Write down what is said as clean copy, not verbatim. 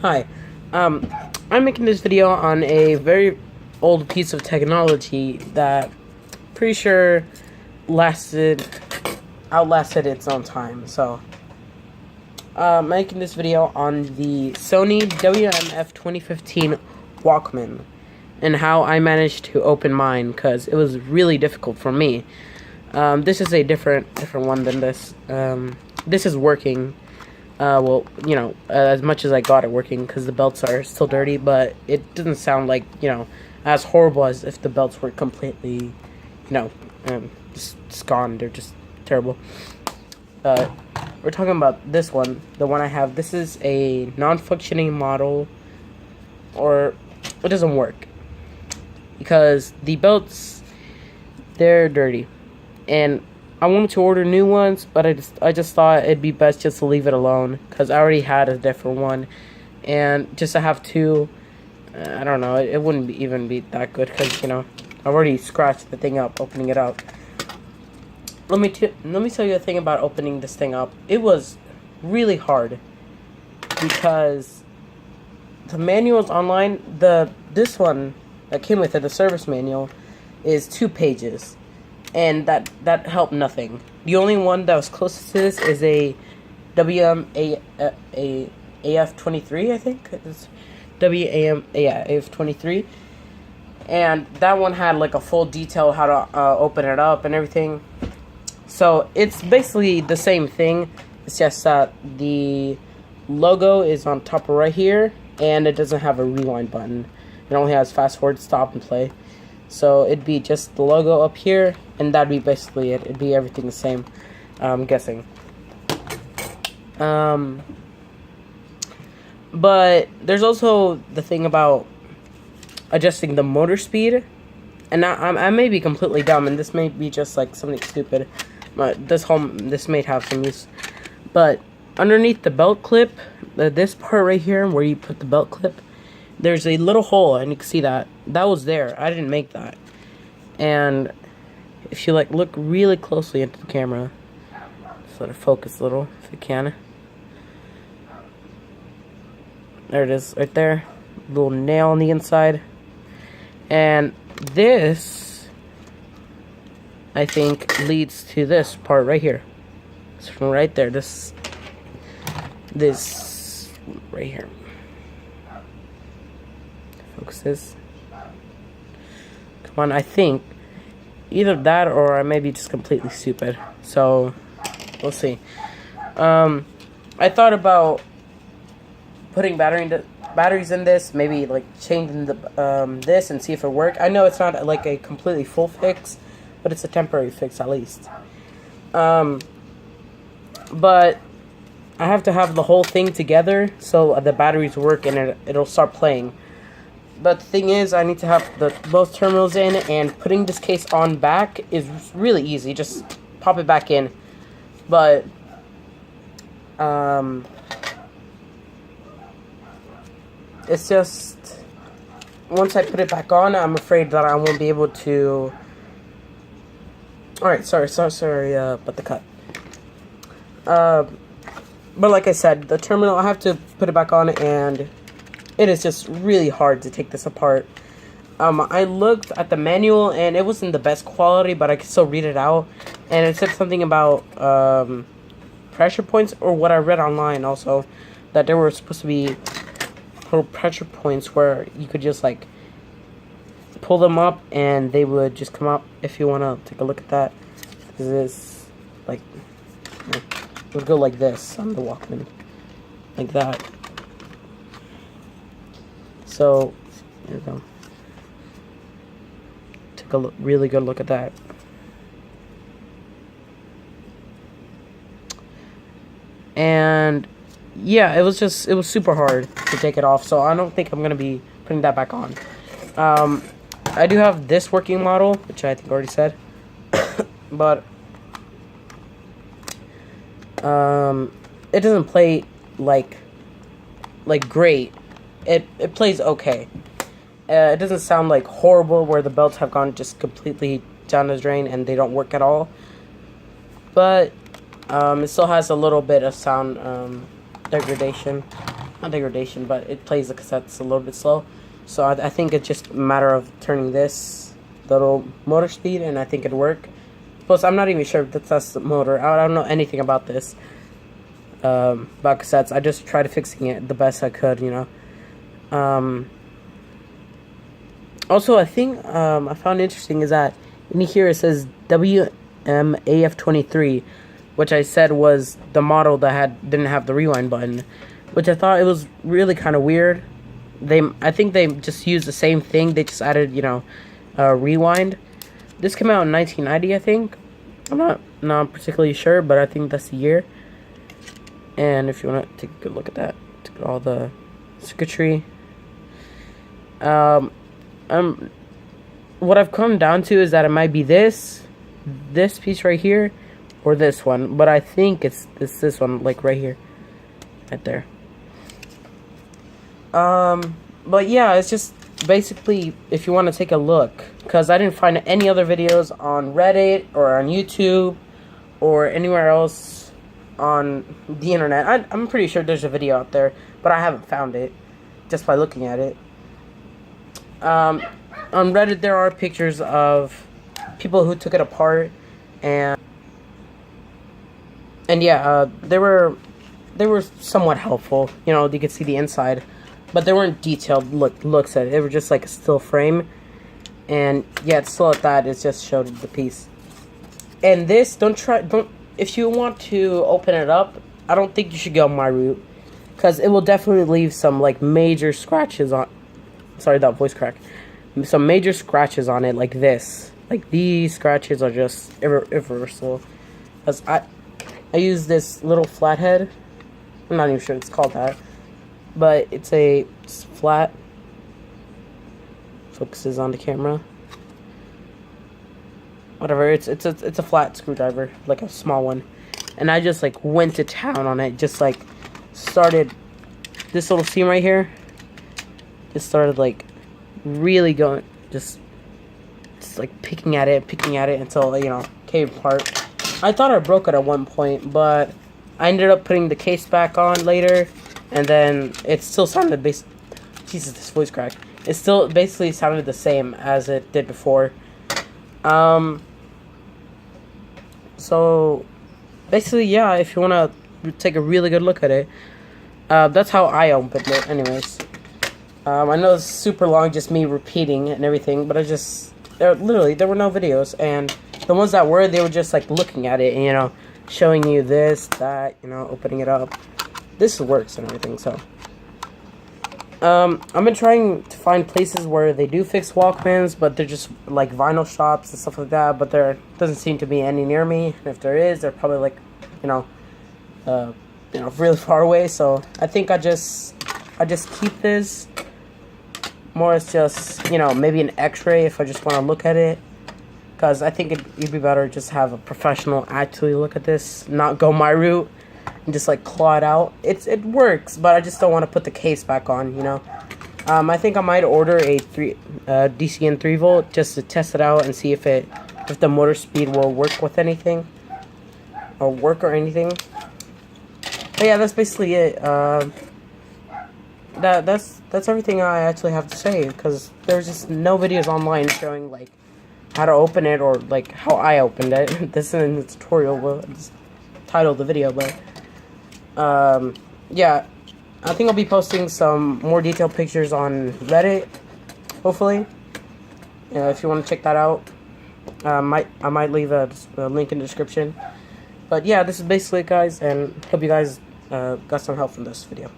Hi, I'm making this video on a very old piece of technology that pretty sure outlasted its own time. So, making this video on the Sony WM-F2015 Walkman and how I managed to open mine because it was really difficult for me. This is a different one than this. This is working. Well, you know, as much as I got it working, because the belts are still dirty, but it doesn't sound like, you know, as horrible as if the belts were completely, you know, just gone. They're just terrible. We're talking about this one, the one I have. This is a non-functioning model, or it doesn't work, because the belts, they're dirty, and I wanted to order new ones, but I just thought it'd be best just to leave it alone, because I already had a different one, and just to have two, I don't know, it wouldn't even be that good, because, you know, I've already scratched the thing up, opening it up. Let me tell you a thing about opening this thing up. It was really hard, because the manuals online, this one that came with it, the service manual, is 2 pages. And that helped nothing. The only one that was closest to this is a WM-AF23, I think. It's AF23. And that one had like a full detail how to open it up and everything. So it's basically the same thing. It's just that the logo is on top right here, and it doesn't have a rewind button. It only has fast forward, stop, and play. So it'd be just the logo up here, and that'd be basically it. It'd be everything the same, I'm guessing. But there's also the thing about adjusting the motor speed. And I may be completely dumb, and this may be just like something stupid. But this may have some use. But underneath the belt clip, this part right here where you put the belt clip, there's a little hole, and you can see that. That was there. I didn't make that. And if you, like, look really closely into the camera, just let it focus a little, if you can. There it is, right there. Little nail on the inside. And this, I think, leads to this part right here. It's from right there. This right here. Focuses. Come on, I think either that or I may be just completely stupid. So we'll see. I thought about putting batteries in this, maybe like changing the this and see if it worked. I know it's not like a completely full fix, but it's a temporary fix at least. But I have to have the whole thing together so the batteries work and it'll start playing. But the thing is, I need to have both terminals in, and putting this case on back is really easy. Just pop it back in. But it's just, once I put it back on, I'm afraid that I won't be able to. Alright, sorry about the cut. But like I said, the terminal, I have to put it back on, and it is just really hard to take this apart. I looked at the manual, and it wasn't the best quality, but I could still read it out. And it said something about pressure points, or what I read online also, that there were supposed to be little pressure points where you could just like pull them up, and they would just come up. If you want to take a look at that, this like it would go like this on the Walkman, like that. So, there we go. Take a really good look at that. And yeah, it was super hard to take it off, so I don't think I'm going to be putting that back on. I do have this working model, which I think I already said. But it doesn't play like great. It plays okay. It doesn't sound like horrible where the belts have gone just completely down the drain and they don't work at all. But it still has a little bit of sound degradation. not degradation, but it plays the cassettes a little bit slow. So I think it's just a matter of turning this little motor speed, and I think it'd work. Plus, I'm not even sure if that's the motor. I don't know anything about this, about cassettes. I just tried fixing it the best I could, you know. Also, I think I found interesting is that in here it says WM-F2015, which I said was the model that didn't have the rewind button, which I thought it was really kind of weird. I think they just used the same thing. They just added, you know, rewind. This came out in 1990, I think. I'm not particularly sure, but I think that's the year. And if you want to take a good look at that, look at all the circuitry. What I've come down to is that it might be this piece right here, or this one, but I think it's this one, like right here, right there. But yeah, it's just basically, if you want to take a look, because I didn't find any other videos on Reddit or on YouTube or anywhere else on the internet. I'm pretty sure there's a video out there, but I haven't found it just by looking at it. On Reddit, there are pictures of people who took it apart, and yeah, they were somewhat helpful. You know, you could see the inside, but they weren't detailed looks at it. They were just like a still frame, and yeah, it's still at that. It just showed the piece. And this, if you want to open it up, I don't think you should go my route, because it will definitely leave some like major scratches on. Sorry, that voice crack. Some major scratches on it, like this. Like these scratches are just irreversible. Because I use this little flathead. I'm not even sure it's called that, but it's flat. Focuses on the camera. Whatever. It's a flat screwdriver, like a small one. And I just like went to town on it. Just like started this little seam right here. Just started like really going, just like picking at it until, you know, came apart. I thought I broke it at one point, but I ended up putting the case back on later, and then it still sounded Jesus, this voice crack. It still basically sounded the same as it did before. So basically, yeah, if you want to take a really good look at it, that's how I opened it anyways. I know it's super long, just me repeating and everything, but there were no videos, and the ones that were, they were just like looking at it and, you know, showing you this, that, you know, opening it up. This works and everything, so. I've been trying to find places where they do fix Walkmans, but they're just like vinyl shops and stuff like that, but there doesn't seem to be any near me, and if there is, they're probably like, you know, really far away, so I think I just keep this. More as just, you know, maybe an x-ray if I just want to look at it. Because I think it'd be better just have a professional actually look at this. Not go my route and just like claw it out. It works, but I just don't want to put the case back on, you know. I think I might order a DCN 3V just to test it out and see if the motor speed will work with anything. Or anything. But yeah, that's basically it. That's everything I actually have to say, because there's just no videos online showing like how to open it or like how I opened it. This isn't the tutorial, well, it's title the video, but yeah, I think I'll be posting some more detailed pictures on Reddit, hopefully. If you want to check that out, I might leave a link in the description. But yeah, this is basically it, guys, and hope you guys got some help from this video.